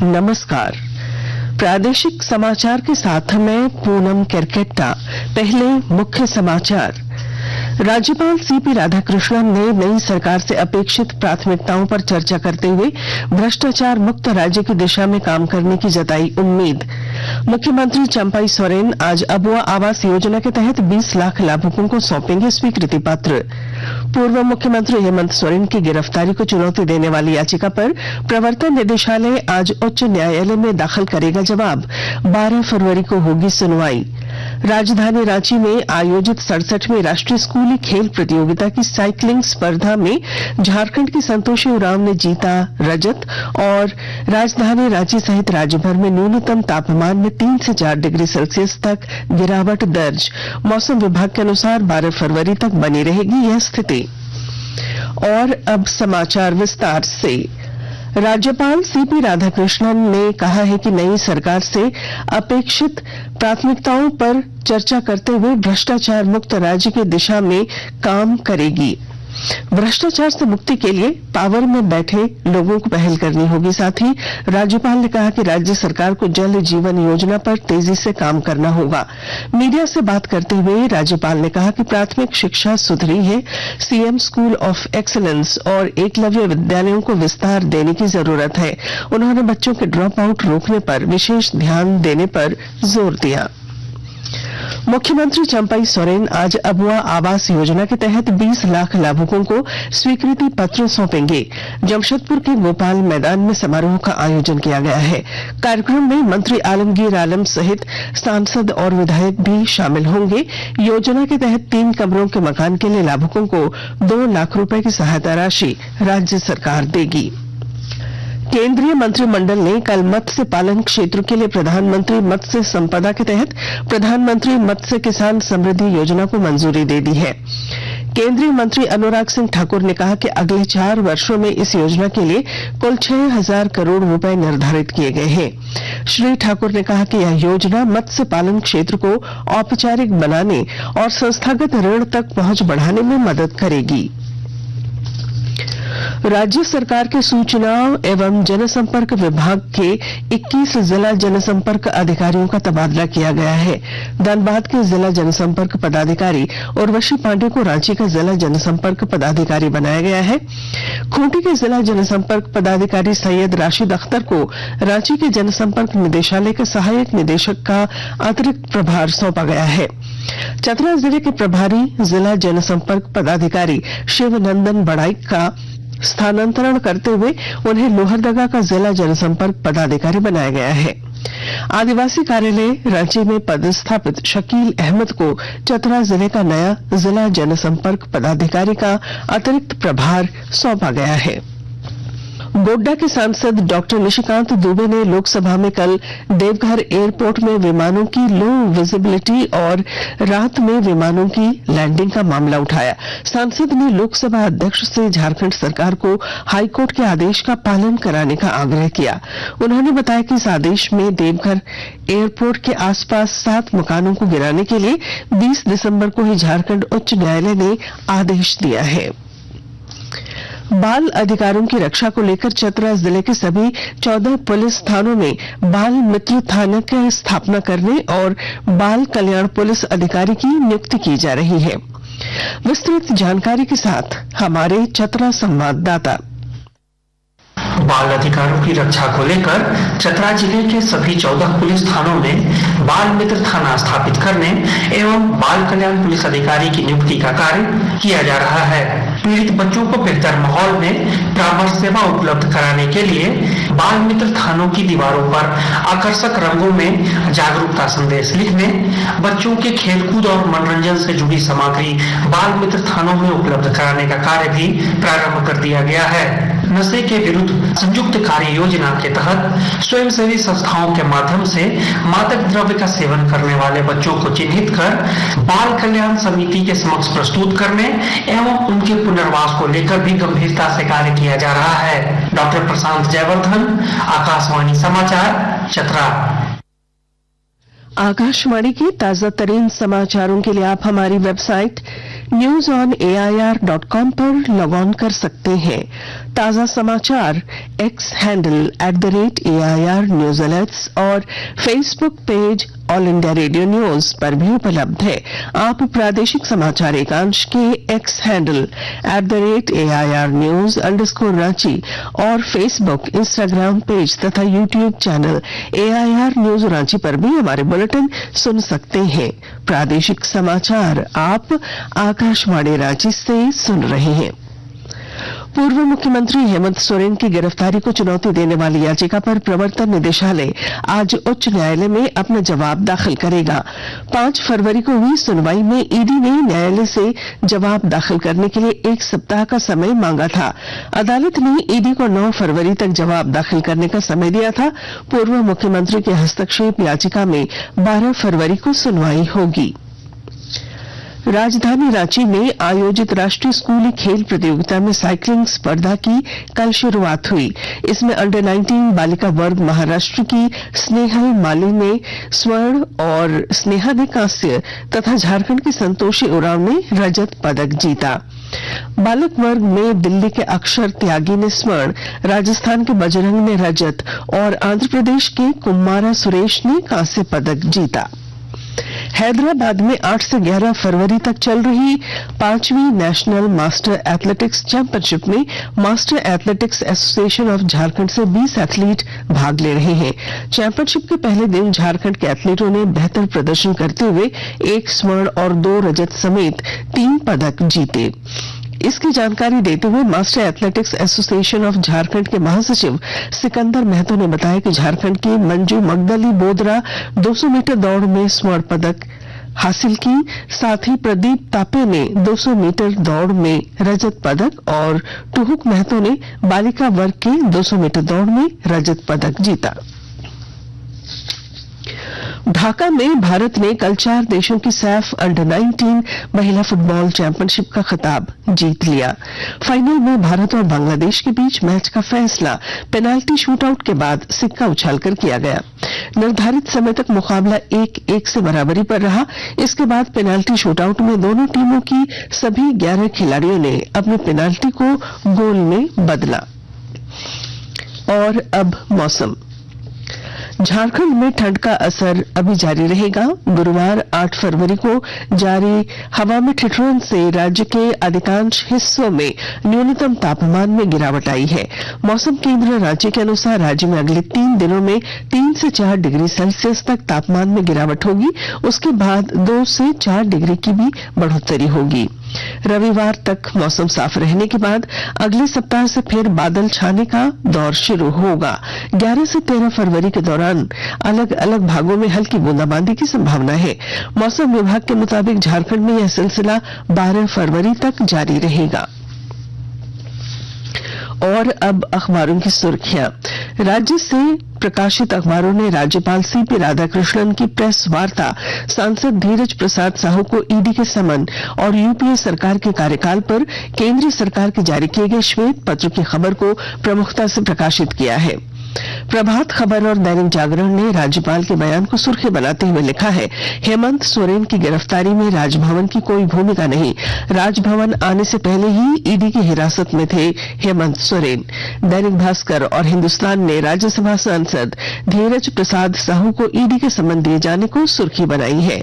नमस्कार। प्रादेशिक समाचार के साथ मैं पूनम केरकेट्टा। पहले मुख्य समाचार। राज्यपाल सीपी राधाकृष्णन ने नई सरकार से अपेक्षित प्राथमिकताओं पर चर्चा करते हुए भ्रष्टाचार मुक्त राज्य की दिशा में काम करने की जताई उम्मीद। मुख्यमंत्री चंपई सोरेन आज अबुआ आवास योजना के तहत 20 लाख लाभुकों को सौंपेंगे स्वीकृति पत्र। पूर्व मुख्यमंत्री हेमंत सोरेन की गिरफ्तारी को चुनौती देने वाली याचिका पर प्रवर्तन निदेशालय आज उच्च न्यायालय में दाखिल करेगा जवाब। 12 फरवरी को होगी सुनवाई। राजधानी रांची में आयोजित 67वीं राष्ट्रीय स्कूली खेल प्रतियोगिता की साइकिलिंग स्पर्धा में झारखंड की संतोषी उरांव ने जीता रजत और राजधानी रांची सहित राज्यभर में न्यूनतम तापमान में 3 से 4 डिग्री सेल्सियस तक गिरावट दर्ज। मौसम विभाग के अनुसार 12 फरवरी तक बनी रहेगी यह स्थिति। और अब समाचार विस्तार से। राज्यपाल सीपी राधाकृष्णन ने कहा है कि नई सरकार से अपेक्षित प्राथमिकताओं पर चर्चा करते हुए भ्रष्टाचार मुक्त राज्य की दिशा में काम करेगी। भ्रष्टाचार से मुक्ति के लिए पावर में बैठे लोगों को पहल करनी होगी। साथ ही राज्यपाल ने कहा कि राज्य सरकार को जल जीवन योजना पर तेजी से काम करना होगा। मीडिया से बात करते हुए राज्यपाल ने कहा कि प्राथमिक शिक्षा सुधरी है, सीएम स्कूल ऑफ एक्सीलेंस और एकलव्य विद्यालयों को विस्तार देने की जरूरत है। उन्होंने बच्चों के ड्रॉप आउट रोकने पर विशेष ध्यान देने पर जोर दिया। मुख्यमंत्री चंपई सोरेन आज अबुआ आवास योजना के तहत 20 लाख लाभुकों को स्वीकृति पत्र सौंपेंगे। जमशेदपुर के गोपाल मैदान में समारोह का आयोजन किया गया है। कार्यक्रम में मंत्री आलमगीर आलम सहित सांसद और विधायक भी शामिल होंगे। योजना के तहत 3 कमरों के मकान के लिए लाभुकों को 2 लाख रुपए की सहायता राशि राज्य सरकार देगी। केंद्रीय मंत्रिमंडल ने कल मत्स्य पालन क्षेत्र के लिए प्रधानमंत्री मत्स्य संपदा के तहत प्रधानमंत्री मत्स्य किसान समृद्धि योजना को मंजूरी दे दी है। केंद्रीय मंत्री अनुराग सिंह ठाकुर ने कहा कि अगले 4 वर्षों में इस योजना के लिए कुल 6,000 करोड़ रुपए निर्धारित किए गए हैं। श्री ठाकुर ने कहा कि यह योजना मत्स्य पालन क्षेत्र को औपचारिक बनाने और संस्थागत ऋण तक पहुंच बढ़ाने में मदद करेगी। राज्य सरकार के सूचना एवं जनसंपर्क विभाग के 21 जिला जनसंपर्क अधिकारियों का तबादला किया गया है। धनबाद के जिला जनसंपर्क पदाधिकारी उर्वशी पांडे को रांची का जिला जनसंपर्क पदाधिकारी बनाया गया है। खूंटी के जिला जनसंपर्क पदाधिकारी सैयद राशिद अख्तर को रांची के जनसंपर्क निदेशालय के सहायक निदेशक का अतिरिक्त प्रभार सौंपा गया है। चतरा जिले के प्रभारी जिला जनसंपर्क पदाधिकारी शिवनंदन बड़ाइक का स्थानांतरण करते हुए उन्हें लोहरदगा का जिला जनसंपर्क पदाधिकारी बनाया गया है। आदिवासी कार्यालय रांची में पदस्थापित शकील अहमद को चतरा जिले का नया जिला जनसंपर्क पदाधिकारी का अतिरिक्त प्रभार सौंपा गया है। गोड्डा के सांसद डॉक्टर निशिकांत दुबे ने लोकसभा में कल देवघर एयरपोर्ट में विमानों की लो विजिबिलिटी और रात में विमानों की लैंडिंग का मामला उठाया। सांसद ने लोकसभा अध्यक्ष से झारखंड सरकार को हाईकोर्ट के आदेश का पालन कराने का आग्रह किया। उन्होंने बताया कि इस आदेश में देवघर एयरपोर्ट के आसपास 7 मकानों को गिराने के लिए 20 दिसंबर को ही झारखंड उच्च न्यायालय ने आदेश दिया है। बाल अधिकारों की रक्षा को लेकर चतरा जिले के सभी 14 पुलिस थानों में बाल मित्र थाना की स्थापना करने और बाल कल्याण पुलिस अधिकारी की नियुक्ति की जा रही है। विस्तृत जानकारी के साथ हमारे चतरा संवाददाता। बाल अधिकारों की रक्षा को लेकर चतरा जिले के सभी 14 पुलिस थानों में बाल मित्र थाना स्थापित करने एवं बाल कल्याण पुलिस अधिकारी की नियुक्ति का कार्य किया जा रहा है। पीड़ित बच्चों को बेहतर माहौल में परामर्श सेवा उपलब्ध कराने के लिए बाल मित्र थानों की दीवारों पर आकर्षक रंगों में जागरूकता संदेश लिखने, बच्चों के खेलकूद और मनोरंजन से जुड़ी सामग्री बाल मित्र थानों में उपलब्ध कराने का कार्य भी प्रारंभ कर दिया गया है। नशे के विरुद्ध संयुक्त कार्य योजना के तहत स्वयंसेवी संस्थाओं के माध्यम से मादक द्रव्य का सेवन करने वाले बच्चों को चिन्हित कर बाल कल्याण समिति के समक्ष प्रस्तुत करने एवं उनके पुनर्वास को लेकर भी गंभीरता से कार्य किया जा रहा है। डॉक्टर प्रशांत जयवर्धन, आकाशवाणी समाचार, चतरा। आकाशवाणी के ताजा तरीन समाचारों के लिए आप हमारी वेबसाइट newsonair.com पर लॉग ऑन कर सकते हैं। ताजा समाचार X handle @AIR news alerts और Facebook page All India Radio news पर भी उपलब्ध है। आप प्रादेशिक समाचार एकांश के एक्स हैंडल @AIR न्यूज _ और फेसबुक, इंस्टाग्राम पेज तथा YouTube channel AIR news Ranchi पर भी हमारे बुलेटिन सुन सकते हैं। प्रादेशिक समाचार आप आकाशवाणी रांची से सुन रहे हैं। पूर्व मुख्यमंत्री हेमंत सोरेन की गिरफ्तारी को चुनौती देने वाली याचिका पर प्रवर्तन निदेशालय आज उच्च न्यायालय में अपना जवाब दाखिल करेगा। 5 फरवरी को हुई सुनवाई में ईडी ने न्यायालय से जवाब दाखिल करने के लिए 1 सप्ताह का समय मांगा था। अदालत ने ईडी को 9 फरवरी तक जवाब दाखिल करने का समय दिया था। पूर्व मुख्यमंत्री के हस्तक्षेप याचिका में 12 फरवरी को सुनवाई होगी। राजधानी रांची में आयोजित राष्ट्रीय स्कूली खेल प्रतियोगिता में साइकिलिंग स्पर्धा की कल शुरुआत हुई। इसमें अंडर 19 बालिका वर्ग महाराष्ट्र की स्नेहल माली ने स्वर्ण और स्नेहा ने कांस्य तथा झारखंड की संतोषी उरांव ने रजत पदक जीता। बालक वर्ग में दिल्ली के अक्षर त्यागी ने स्वर्ण, राजस्थान के बजरंग ने रजत और आंध्र प्रदेश के कुमारा सुरेश ने कांस्य पदक जीता। हैदराबाद में 8 से 11 फरवरी तक चल रही 5वीं नेशनल मास्टर एथलेटिक्स चैंपियनशिप में master athletics association of Jharkhand से 20 एथलीट भाग ले रहे हैं। चैंपियनशिप के पहले दिन झारखंड के एथलीटों ने बेहतर प्रदर्शन करते हुए 1 स्वर्ण और 2 रजत समेत 3 पदक जीते। इसकी जानकारी देते हुए master athletics association of Jharkhand के महासचिव सिकंदर महतो ने बताया कि झारखंड की मंजू मगदली बोदरा 200 मीटर दौड़ में स्वर्ण पदक हासिल की। साथ ही प्रदीप तापे ने 200 मीटर दौड़ में रजत पदक और टुहुक महतो ने बालिका वर्ग के 200 मीटर दौड़ में रजत पदक जीता। ढाका में भारत ने कल 4 देशों की सैफ अंडर 19 महिला फुटबॉल चैंपियनशिप का खिताब जीत लिया। फाइनल में भारत और बांग्लादेश के बीच मैच का फैसला पेनाल्टी शूटआउट के बाद सिक्का उछालकर किया गया। निर्धारित समय तक मुकाबला 1-1 से बराबरी पर रहा। इसके बाद पेनाल्टी शूटआउट में दोनों टीमों की सभी 11 खिलाड़ियों ने अपने पेनाल्टी को गोल में बदला। और अब मौसम। झारखंड में ठंड का असर अभी जारी रहेगा। गुरुवार 8 फरवरी को जारी हवा में ठिठुरन से राज्य के अधिकांश हिस्सों में न्यूनतम तापमान में गिरावट आई है। मौसम केंद्र रांची के अनुसार राज्य में अगले 3 दिनों में 3 से 4 डिग्री सेल्सियस तक तापमान में गिरावट होगी। उसके बाद 2 से 4 डिग्री की भी बढ़ोतरी होगी। रविवार तक मौसम साफ रहने के बाद अगले सप्ताह से फिर बादल छाने का दौर शुरू होगा। 11 से 13 फरवरी के दौरान अलग अलग भागों में हल्की बूंदाबांदी की संभावना है। मौसम विभाग के मुताबिक झारखंड में यह सिलसिला 12 फरवरी तक जारी रहेगा। और अब अखबारों की सुर्खियां। राज्य से प्रकाशित अखबारों ने राज्यपाल सीपी राधाकृष्णन की प्रेस वार्ता, सांसद धीरज प्रसाद साहू को ईडी के समन और यूपीए सरकार के कार्यकाल पर केंद्र सरकार के जारी किए गए श्वेत पत्र की खबर को प्रमुखता से प्रकाशित किया है। प्रभात खबर और दैनिक जागरण ने राज्यपाल के बयान को सुर्खी बनाते हुए लिखा है, हेमंत सोरेन की गिरफ्तारी में राजभवन की कोई भूमिका नहीं। राजभवन आने से पहले ही ईडी की हिरासत में थे हेमंत सोरेन। दैनिक भास्कर और हिंदुस्तान ने राज्यसभा सांसद धीरज प्रसाद साहू को ईडी के समन दिए जाने को सुर्खी बनाई है।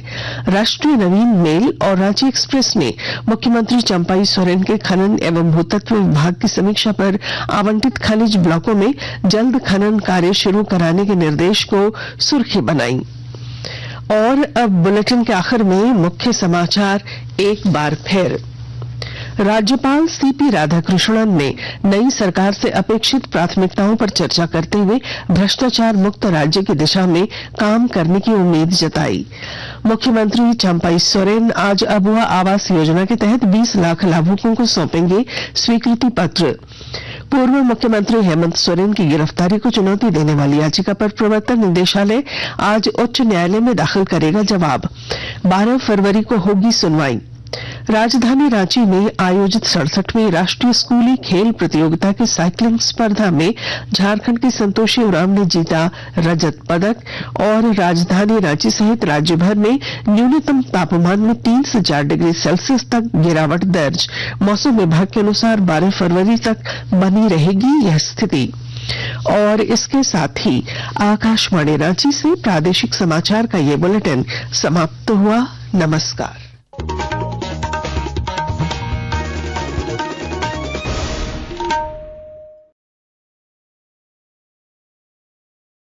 राष्ट्रीय नवीन मेल और रांची एक्सप्रेस ने मुख्यमंत्री चंपाई सोरेन के खनन एवं भूतत्व विभाग की समीक्षा पर आवंटित खनिज ब्लॉकों में जल्द खनन कार्य शुरू कराने के निर्देश को सुर्खी बनाई। और अब बुलेटिन के आखिर में मुख्य समाचार एक बार फिर। राज्यपाल सीपी राधाकृष्णन ने नई सरकार से अपेक्षित प्राथमिकताओं पर चर्चा करते हुए भ्रष्टाचार मुक्त राज्य की दिशा में काम करने की उम्मीद जताई। मुख्यमंत्री चंपाई सोरेन आज अबुआ आवास योजना के तहत 20 लाख लाभुकों को सौंपेंगे स्वीकृति पत्र। पूर्व मुख्यमंत्री हेमंत सोरेन की गिरफ्तारी को चुनौती देने वाली याचिका पर प्रवर्तन निदेशालय आज उच्च न्यायालय में दाखिल करेगा जवाब। 12 फरवरी को होगी सुनवाई। राजधानी रांची में आयोजित 67वीं राष्ट्रीय स्कूली खेल प्रतियोगिता की साइकिलिंग स्पर्धा में झारखंड की संतोषी उरांव ने जीता रजत पदक और राजधानी रांची सहित राज्य भर में न्यूनतम तापमान में 3 से 4 डिग्री सेल्सियस तक गिरावट दर्ज। मौसम विभाग के अनुसार 12 फरवरी तक बनी रहेगी यह स्थिति। और इसके साथ ही आकाशवाणी रांची से प्रादेशिक समाचार का ये बुलेटिन समाप्त हुआ। नमस्कार।